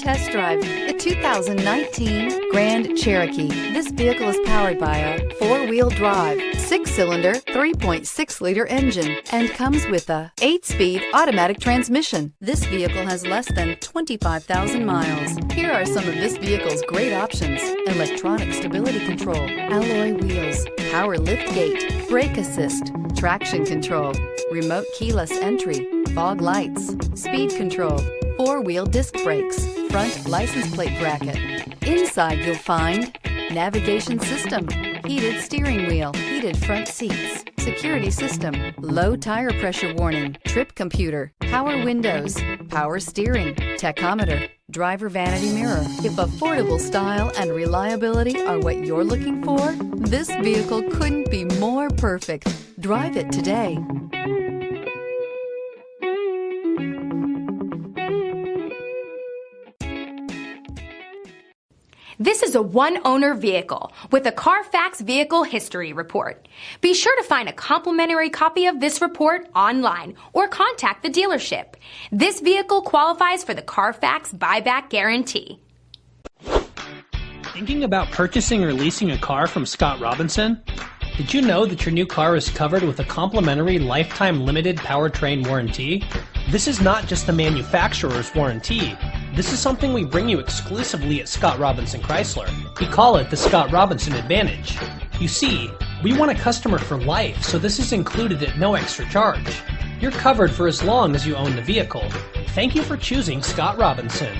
test drive the 2019 Grand Cherokee. This vehicle is powered by a 4-wheel drive, 6-cylinder, 3.6-liter engine and comes with a 8-speed automatic transmission. This vehicle has less than 25,000 miles. Here are some of this vehicle's great options: electronic stability control, alloy wheels, power liftgate, brake assist, traction control, remote keyless entry, fog lights, speed control, 4-wheel disc brakes, front license plate bracket. Inside you'll find navigation system, heated steering wheel, heated front seats, security system, low tire pressure warning, trip computer, power windows, power steering, tachometer, driver vanity mirror. If affordable style and reliability are what you're looking for, this vehicle couldn't be more perfect. Drive it today. This is a one-owner vehicle with a CARFAX Vehicle History Report. Be sure to find a complimentary copy of this report online or contact the dealership. This vehicle qualifies for the CARFAX Buyback Guarantee. Thinking about purchasing or leasing a car from Scott Robinson? Did you know that your new car is covered with a complimentary lifetime limited powertrain warranty? This is not just the manufacturer's warranty. This is something we bring you exclusively at Scott Robinson Chrysler. We call it the Scott Robinson Advantage. You see, we want a customer for life, so this is included at no extra charge. You're covered for as long as you own the vehicle. Thank you for choosing Scott Robinson.